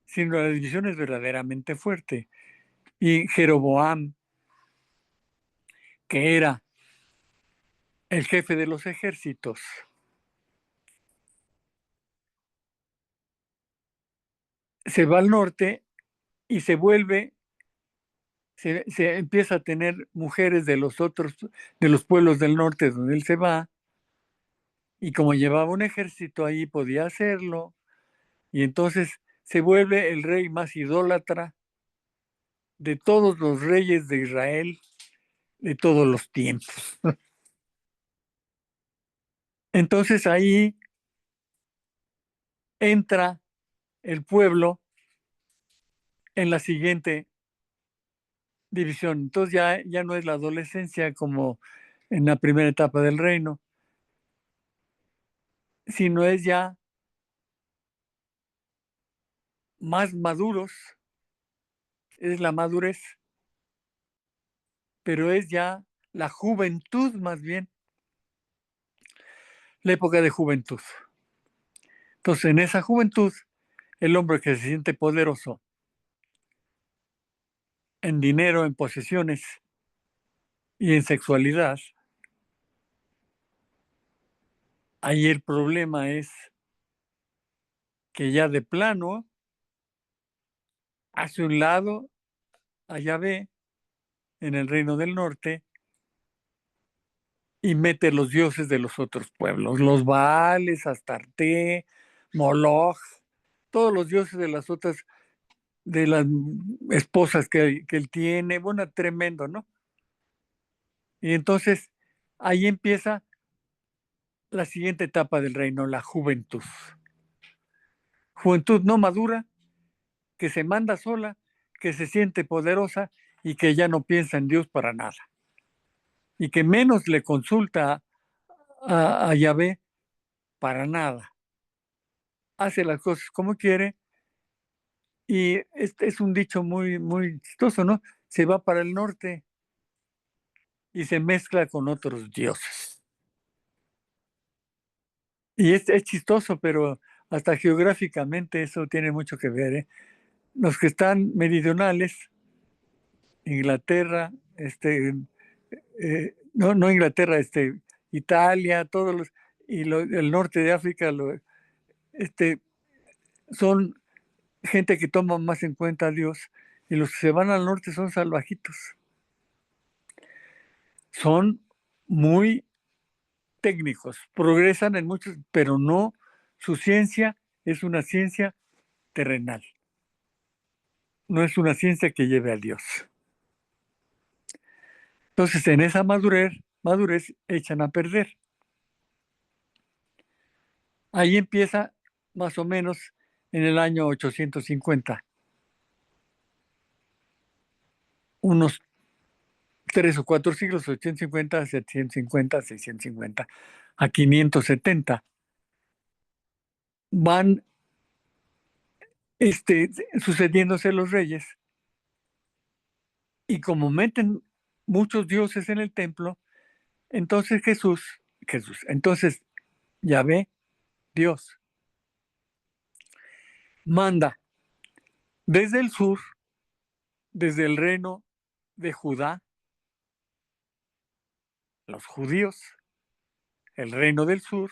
[SPEAKER 2] sino la división es verdaderamente fuerte. Y Jeroboam, que era el jefe de los ejércitos, se va al norte y se empieza a tener mujeres de los pueblos del norte donde él se va, y como llevaba un ejército ahí podía hacerlo, y entonces se vuelve el rey más idólatra de todos los reyes de Israel de todos los tiempos. Entonces ahí entra el pueblo en la siguiente división. Entonces ya no es la adolescencia como en la primera etapa del reino, sino es ya más maduros, es la madurez. pero es ya la juventud más bien, la época de juventud. Entonces, en esa juventud, el hombre que se siente poderoso en dinero, en posesiones y en sexualidad, ahí el problema es que ya de plano hace un lado a Yahvé en el reino del norte y mete los dioses de los otros pueblos, los Baales, Astarte, Moloch, todos los dioses de las otras, de las esposas que él tiene, bueno, tremendo, ¿no? Y entonces ahí empieza la siguiente etapa del reino, la juventud. Juventud no madura, que se manda sola, que se siente poderosa y que ya no piensa en Dios para nada. Y que menos le consulta a Yahvé para nada. Hace las cosas como quiere y este es un dicho muy, muy chistoso, ¿no? Se va para el norte y se mezcla con otros dioses. Y es chistoso, pero hasta geográficamente eso tiene mucho que ver, ¿eh? Los que están meridionales, Inglaterra, no Inglaterra, Italia, todos los, y el norte de África, este, son gente que toma más en cuenta a Dios, y los que se van al norte son salvajitos. Son muy técnicos, progresan en muchos, pero no, su ciencia es una ciencia terrenal, no es una ciencia que lleve a Dios. Entonces, en esa madurez echan a perder. Ahí empieza más o menos en el año 850, unos 3 o 4 siglos, 850, 750, 650, a 570. Van sucediéndose los reyes y como meten muchos dioses en el templo, entonces entonces Yahvé, Dios, manda desde el sur, desde el reino de Judá, los judíos, el reino del sur,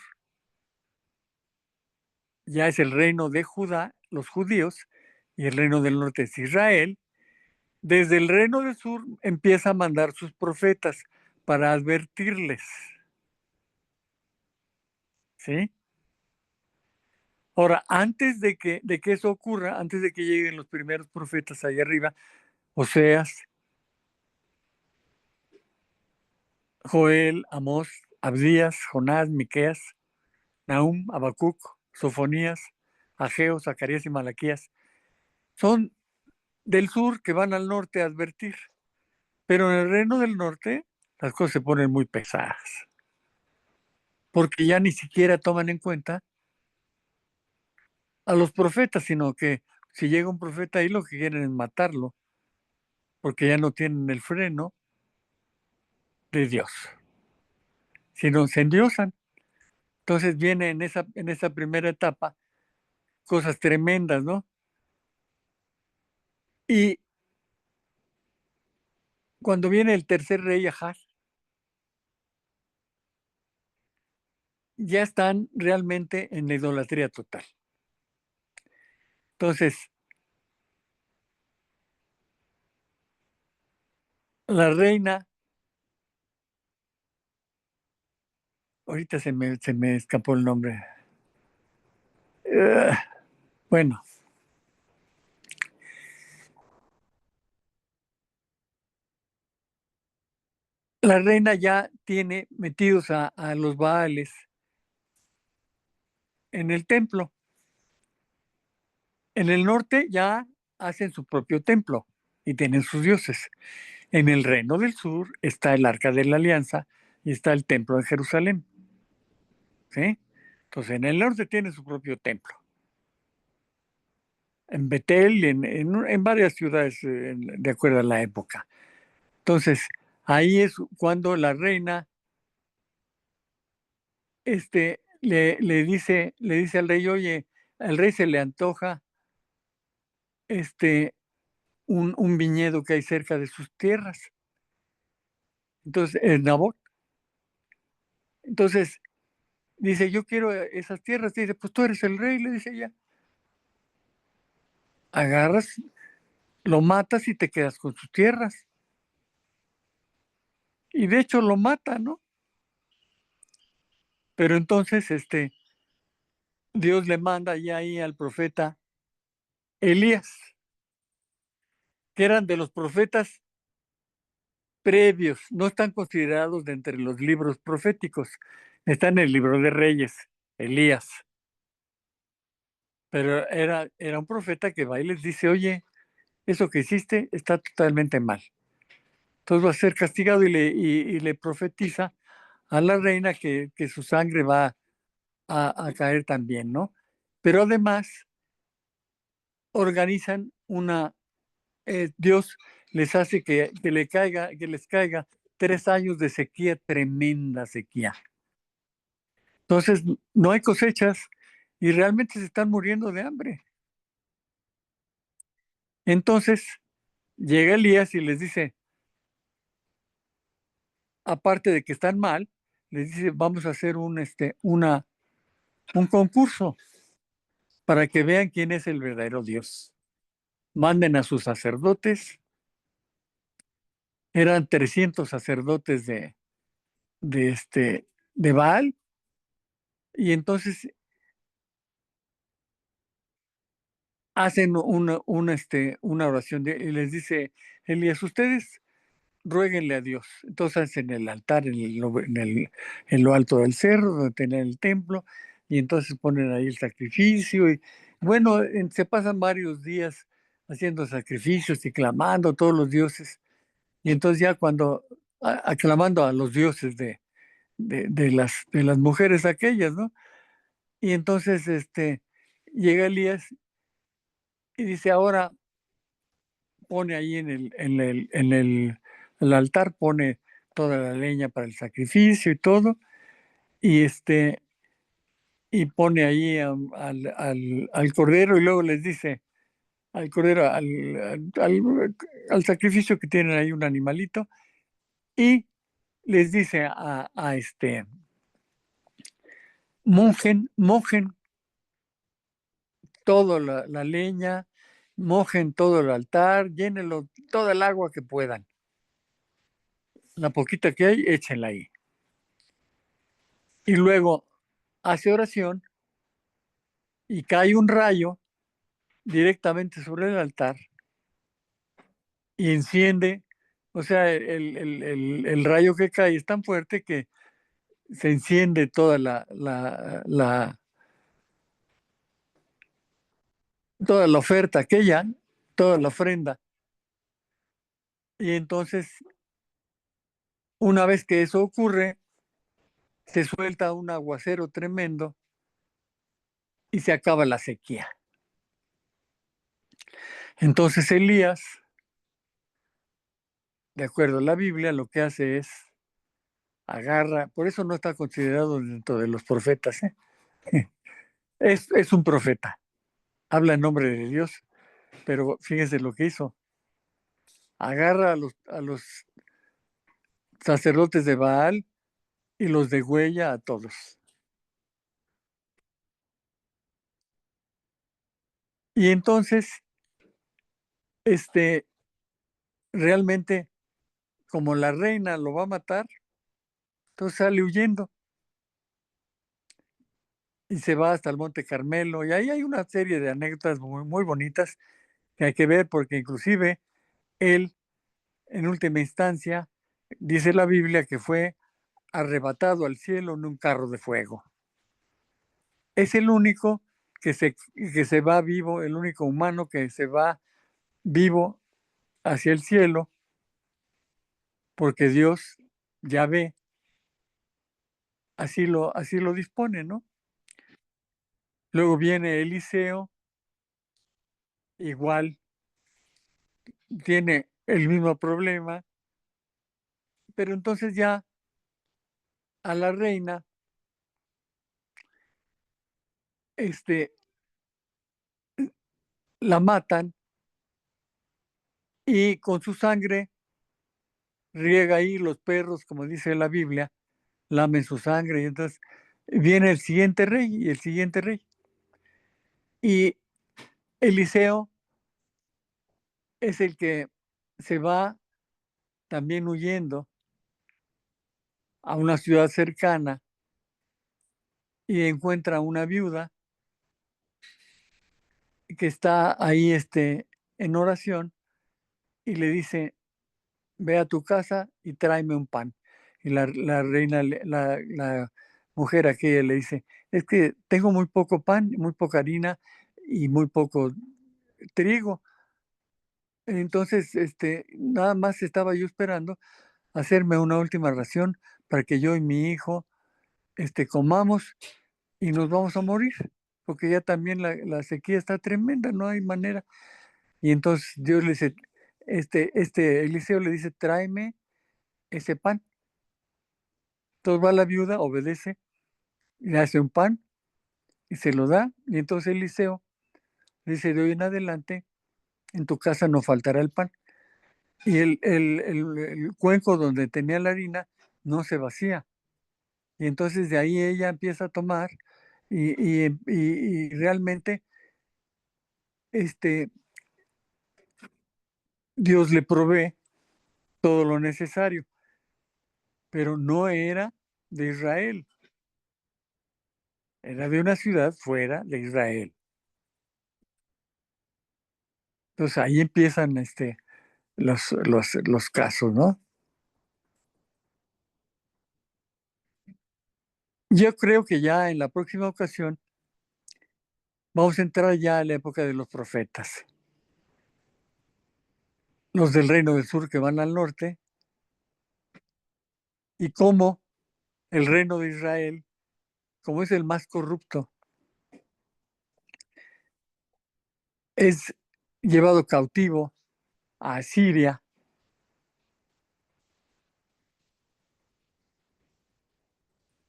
[SPEAKER 2] ya es el reino de Judá, los judíos, y el reino del norte es Israel. Desde el reino del sur empieza a mandar sus profetas para advertirles, ¿sí? Ahora, antes de que eso ocurra, antes de que lleguen los primeros profetas ahí arriba, Oseas, Joel, Amós, Abdías, Jonás, Miqueas, Nahum, Habacuc, Sofonías, Ageo, Zacarías y Malaquías, son del sur que van al norte a advertir. Pero en el reino del norte las cosas se ponen muy pesadas, porque ya ni siquiera toman en cuenta a los profetas, sino que si llega un profeta ahí lo que quieren es matarlo, porque ya no tienen el freno de Dios, sino se endiosan. Entonces viene en esa primera etapa cosas tremendas, ¿no? Y cuando viene el tercer rey, Ahaz, ya están realmente en la idolatría total. Entonces, la reina, ahorita se me escapó el nombre. Uh, bueno, la reina ya tiene metidos a los Baales en el templo. En el norte ya hacen su propio templo y tienen sus dioses. En el reino del sur está el Arca de la Alianza y está el templo en Jerusalén. ¿Sí? Entonces, en el norte tiene su propio templo. En Betel, en varias ciudades, de acuerdo a la época. Entonces, Ahí es cuando la reina le dice al rey, oye, al rey se le antoja este, un viñedo que hay cerca de sus tierras. Entonces, en Nabot. Entonces, dice, yo quiero esas tierras. Dice, pues tú eres el rey, le dice ella. Agarras, lo matas y te quedas con sus tierras. Y de hecho lo mata, ¿no? Pero entonces, Dios le manda ya ahí al profeta Elías, que eran de los profetas previos, no están considerados de entre los libros proféticos. Está en el libro de Reyes, Elías. Pero era un profeta que va y les dice, oye, eso que hiciste está totalmente mal. Entonces va a ser castigado y le profetiza a la reina que su sangre va a caer también, ¿no? Pero además organizan Dios les hace que les caiga 3 años de sequía, tremenda sequía. Entonces, no hay cosechas y realmente se están muriendo de hambre. Entonces, llega Elías y les dice, aparte de que están mal, les dice, vamos a hacer un concurso para que vean quién es el verdadero Dios. Manden a sus sacerdotes, eran 300 sacerdotes de Baal, y entonces hacen una oración y les dice Elías, ustedes ruéguenle a Dios. Entonces hacen el altar en lo alto del cerro, donde tienen el templo, y entonces ponen ahí el sacrificio. Y bueno, se pasan varios días haciendo sacrificios y clamando a todos los dioses. Y entonces ya cuando, aclamando a los dioses de las mujeres aquellas, ¿no? Y entonces llega Elías y dice, ahora pone ahí en el altar, pone toda la leña para el sacrificio y todo, y y pone ahí al cordero y luego les dice al cordero, al sacrificio que tienen ahí un animalito, y les dice mojen toda la leña, mojen todo el altar, llénenlo toda el agua que puedan. La poquita que hay, échenla ahí. Y luego hace oración y cae un rayo directamente sobre el altar y enciende, o sea, el rayo que cae es tan fuerte que se enciende toda la oferta aquella, toda la ofrenda. Y entonces, una vez que eso ocurre, se suelta un aguacero tremendo y se acaba la sequía. Entonces Elías, de acuerdo a la Biblia, lo que hace es agarra, por eso no está considerado dentro de los profetas, ¿eh? Es un profeta, habla en nombre de Dios, pero fíjense lo que hizo. Agarra a los sacerdotes de Baal y los degüella a todos. Y entonces, realmente, como la reina lo va a matar, entonces sale huyendo y se va hasta el Monte Carmelo. Y ahí hay una serie de anécdotas muy, muy bonitas que hay que ver, porque inclusive él, en última instancia, dice la Biblia que fue arrebatado al cielo en un carro de fuego. Es el único que se va vivo, el único humano que se va vivo hacia el cielo, porque Dios, ya ve, así lo dispone, ¿no? Luego viene Eliseo, igual tiene el mismo problema, Pero entonces ya a la reina, la matan y con su sangre riega ahí los perros, como dice la Biblia, lamen su sangre y entonces viene el siguiente rey y el siguiente rey. Y Eliseo es el que se va también huyendo a una ciudad cercana y encuentra a una viuda que está ahí en oración y le dice, ve a tu casa y tráeme un pan. Y la reina, la mujer aquella le dice, es que tengo muy poco pan, muy poca harina y muy poco trigo. Entonces, nada más estaba yo esperando hacerme una última ración para que yo y mi hijo, comamos y nos vamos a morir, porque ya también la sequía está tremenda, no hay manera. Y entonces Dios le dice, Eliseo le dice, tráeme ese pan. Entonces va la viuda, obedece, le hace un pan y se lo da. Y entonces Eliseo dice, de hoy en adelante, en tu casa no faltará el pan. Y el cuenco donde tenía la harina no se vacía. Y entonces de ahí ella empieza a tomar y realmente Dios le provee todo lo necesario, pero no era de Israel, era de una ciudad fuera de Israel. Entonces ahí empiezan los casos, ¿no? Yo creo que ya en la próxima ocasión vamos a entrar ya a la época de los profetas, los del reino del sur que van al norte, y cómo el reino de Israel, como es el más corrupto, es llevado cautivo a Siria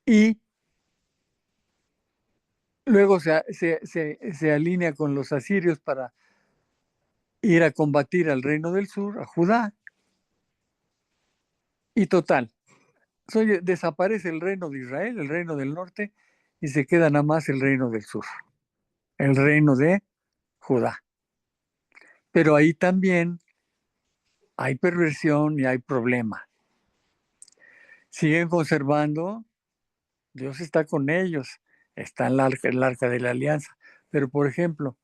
[SPEAKER 2] y luego se alinea con los asirios para ir a combatir al reino del sur, a Judá, y total, desaparece el reino de Israel, el reino del norte, y se queda nada más el reino del sur, el reino de Judá. Pero ahí también hay perversión y hay problema. Siguen conservando, Dios está con ellos, está en el arca de la alianza. Pero, por ejemplo,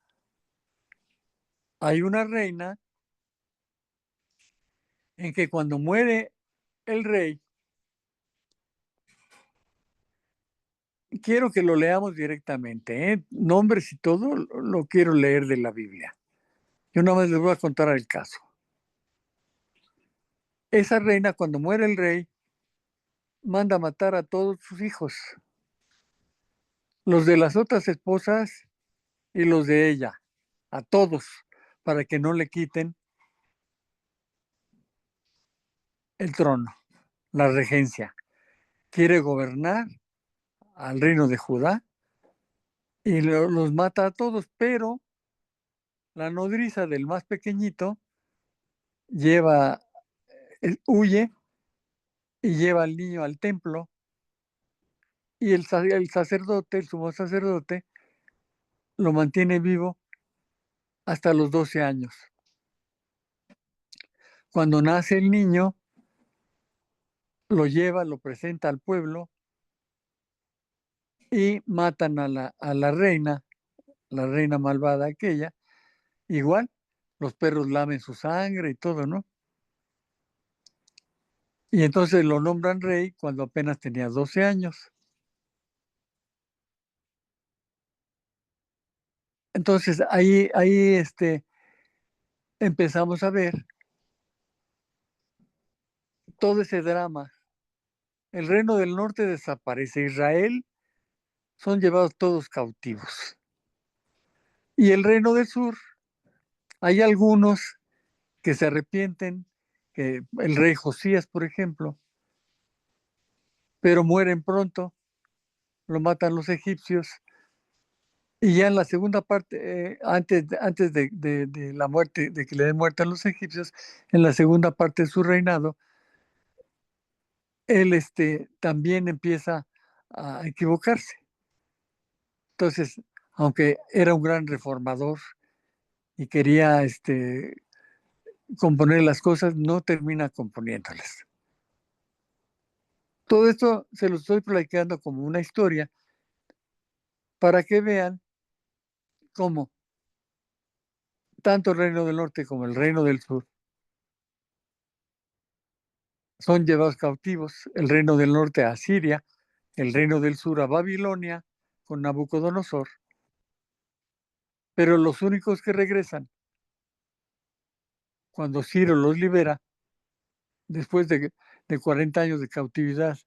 [SPEAKER 2] hay una reina en que cuando muere el rey, quiero que lo leamos directamente, ¿eh? Nombres y todo lo quiero leer de la Biblia. Yo nada más les voy a contar el caso. Esa reina, cuando muere el rey, manda matar a todos sus hijos, los de las otras esposas y los de ella, a todos, para que no le quiten el trono, la regencia. Quiere gobernar al reino de Judá y los mata a todos, pero la nodriza del más pequeñito lleva, huye y lleva al niño al templo y el sacerdote, el sumo sacerdote, lo mantiene vivo hasta los 12 años. Cuando nace el niño, lo lleva, lo presenta al pueblo y matan a la reina malvada aquella. Igual, los perros lamen su sangre y todo, ¿no? Y entonces lo nombran rey cuando apenas tenía 12 años. Entonces ahí empezamos a ver todo ese drama. El reino del norte desaparece, Israel son llevados todos cautivos. Y el reino del sur, hay algunos que se arrepienten, que el rey Josías, por ejemplo, pero mueren pronto, lo matan los egipcios, y ya en la segunda parte, antes de la muerte, de que le den muerte a los egipcios, en la segunda parte de su reinado, él también empieza a equivocarse. Entonces, aunque era un gran reformador y quería componer las cosas, no termina componiéndolas. Todo esto se lo estoy platicando como una historia para que vean cómo tanto el Reino del Norte como el Reino del Sur son llevados cautivos. El Reino del Norte a Siria, el Reino del Sur a Babilonia con Nabucodonosor, pero los únicos que regresan cuando Ciro los libera, después de 40 años de cautividad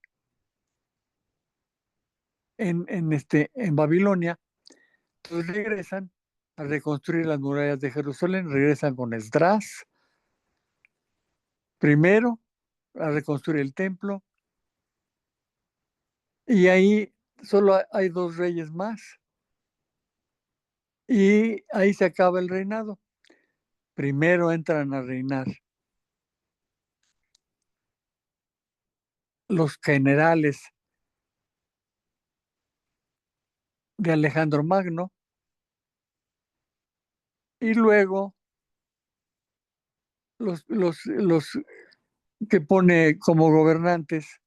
[SPEAKER 2] en Babilonia, pues regresan a reconstruir las murallas de Jerusalén, regresan con Esdras, primero a reconstruir el templo, y ahí solo hay dos reyes más, y ahí se acaba el reinado. Primero entran a reinar los generales de Alejandro Magno, y luego los que pone como gobernantes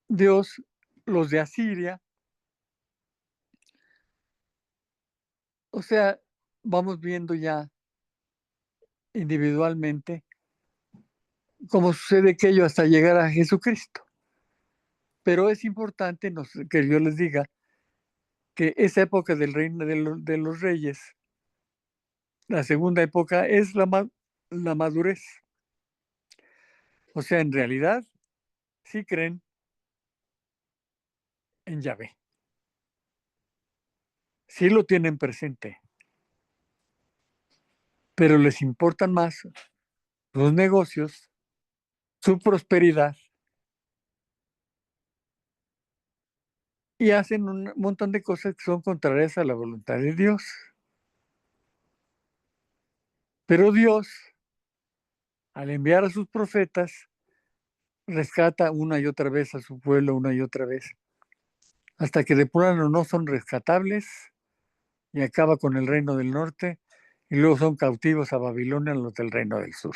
[SPEAKER 2] Dios, los de Asiria. O sea, vamos viendo ya individualmente cómo sucede aquello hasta llegar a Jesucristo. Pero es importante que yo les diga que esa época del reino de los reyes, la segunda época, es la madurez. O sea, en realidad, sí creen en Yahvé. Sí lo tienen presente, pero les importan más los negocios, su prosperidad, y hacen un montón de cosas que son contrarias a la voluntad de Dios. Pero Dios, al enviar a sus profetas, rescata una y otra vez a su pueblo, una y otra vez, hasta que de plano no son rescatables y acaba con el reino del norte, y luego son cautivos a Babilonia los del reino del sur.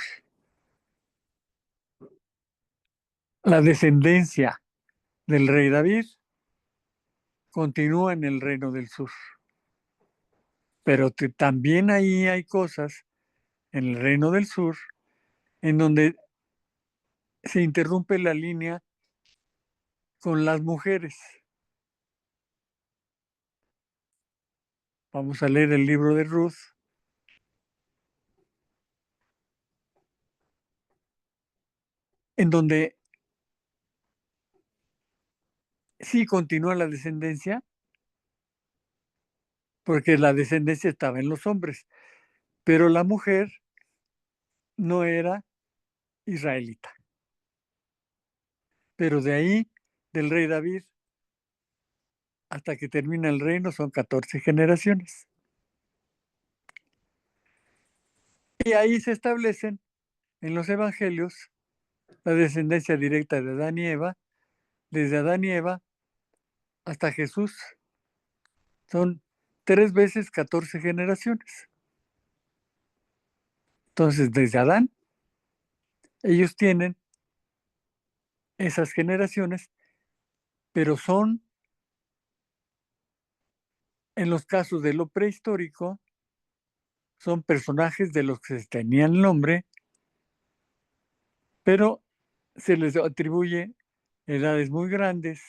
[SPEAKER 2] La descendencia del rey David continúa en el reino del sur, pero también ahí hay cosas en el reino del sur en donde se interrumpe la línea con las mujeres. Vamos a leer el libro de Ruth, en donde sí continúa la descendencia, porque la descendencia estaba en los hombres, pero la mujer no era israelita. Pero de ahí, del rey David, hasta que termina el reino, son 14 generaciones. Y ahí se establecen en los evangelios la descendencia directa de Adán y Eva, desde Adán y Eva hasta Jesús. Son 3 veces 14 generaciones. Entonces, desde Adán, ellos tienen esas generaciones, pero son, en los casos de lo prehistórico, son personajes de los que tenían nombre, pero se les atribuye edades muy grandes,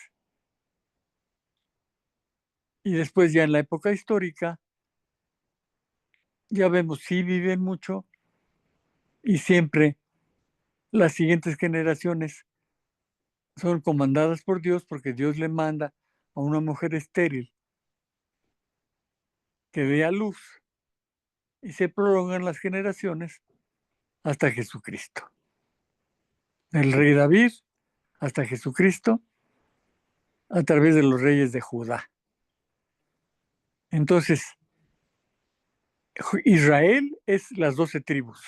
[SPEAKER 2] y después ya en la época histórica, ya vemos si viven mucho, y siempre las siguientes generaciones son comandadas por Dios, porque Dios le manda a una mujer estéril que dé a luz, y se prolongan las generaciones hasta Jesucristo. El rey David hasta Jesucristo a través de los reyes de Judá. Entonces, Israel es las 12 tribus.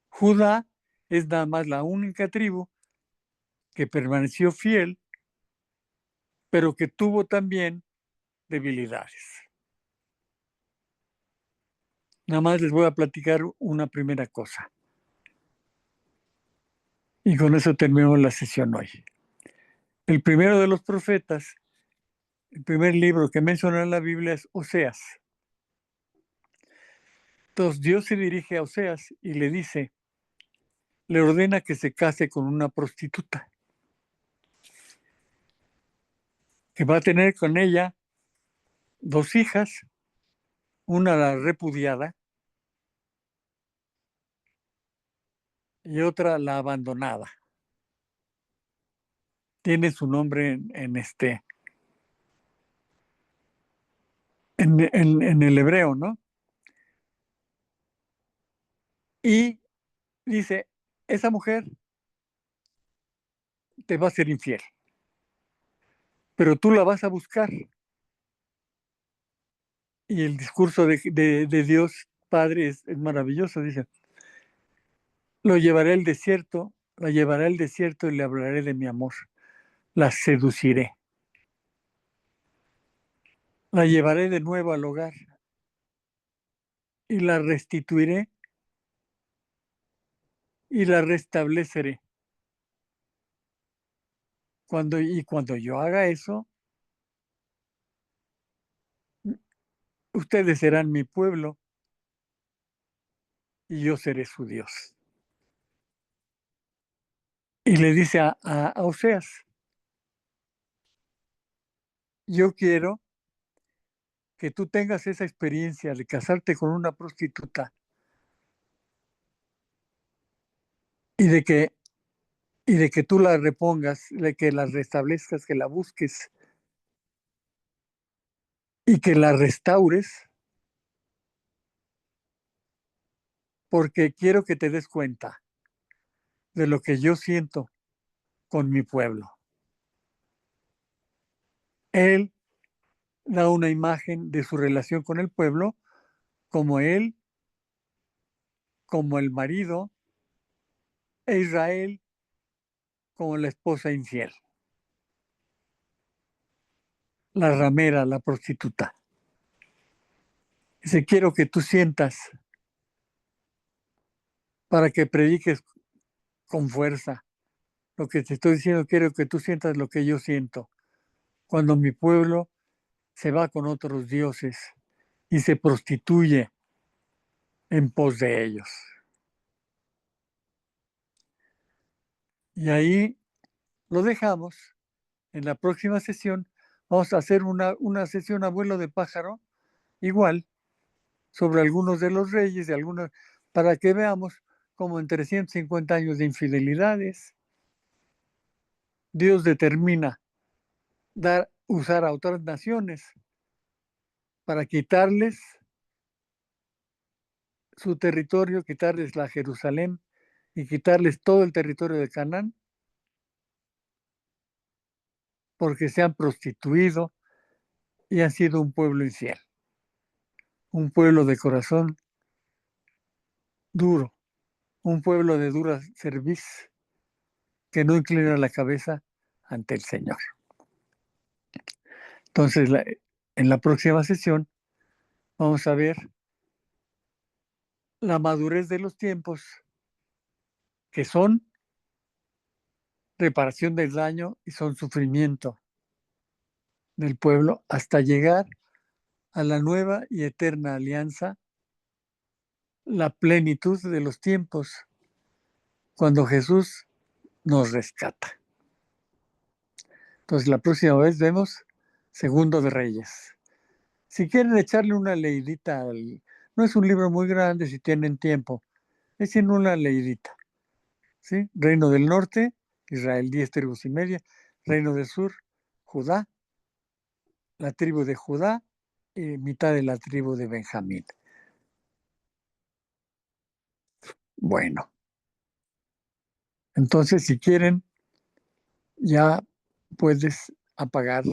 [SPEAKER 2] Judá es nada más la única tribu que permaneció fiel, pero que tuvo también debilidades. Nada más les voy a platicar una primera cosa. Y con eso terminamos la sesión hoy. El primero de los profetas, el primer libro que menciona en la Biblia es Oseas. Entonces Dios se dirige a Oseas y le dice, le ordena que se case con una prostituta, que va a tener con ella 2 hijas, una la repudiada y otra la abandonada. Tiene su nombre en el hebreo, ¿no? Y dice, esa mujer te va a ser infiel, pero tú la vas a buscar. Y el discurso de Dios Padre es maravilloso, dice, lo llevaré al desierto, la llevaré al desierto y le hablaré de mi amor, la seduciré, la llevaré de nuevo al hogar y la restituiré y la restableceré. Cuando yo haga eso, ustedes serán mi pueblo y yo seré su Dios. Y le dice a Oseas, yo quiero que tú tengas esa experiencia de casarte con una prostituta y de que tú la repongas, de que la restablezcas, que la busques y que la restaures, porque quiero que te des cuenta de lo que yo siento con mi pueblo. Él da una imagen de su relación con el pueblo como él, como el marido, e Israel como la esposa infiel, la ramera, la prostituta. Dice, quiero que tú sientas para que prediques con fuerza. Lo que te estoy diciendo, quiero que tú sientas lo que yo siento. Cuando mi pueblo se va con otros dioses y se prostituye en pos de ellos. Y ahí lo dejamos. En la próxima sesión vamos a hacer una sesión abuelo de pájaro, igual, sobre algunos de los reyes, para que veamos cómo en 350 años de infidelidades, Dios determina usar a otras naciones para quitarles su territorio, quitarles la Jerusalén y quitarles todo el territorio de Canaán, porque se han prostituido y han sido un pueblo infiel, un pueblo de corazón duro, un pueblo de dura cerviz que no inclina la cabeza ante el Señor. Entonces, en la próxima sesión vamos a ver la madurez de los tiempos, que son reparación del daño y son sufrimiento del pueblo, hasta llegar a la nueva y eterna alianza, la plenitud de los tiempos, cuando Jesús nos rescata. Entonces, la próxima vez vemos Segundo de Reyes. Si quieren echarle una leidita, no es un libro muy grande si tienen tiempo, echen una leidita. ¿Sí? Reino del Norte, Israel 10 tribus y media. Reino del Sur, Judá, la tribu de Judá y mitad de la tribu de Benjamín. Bueno, entonces si quieren, ya puedes apagar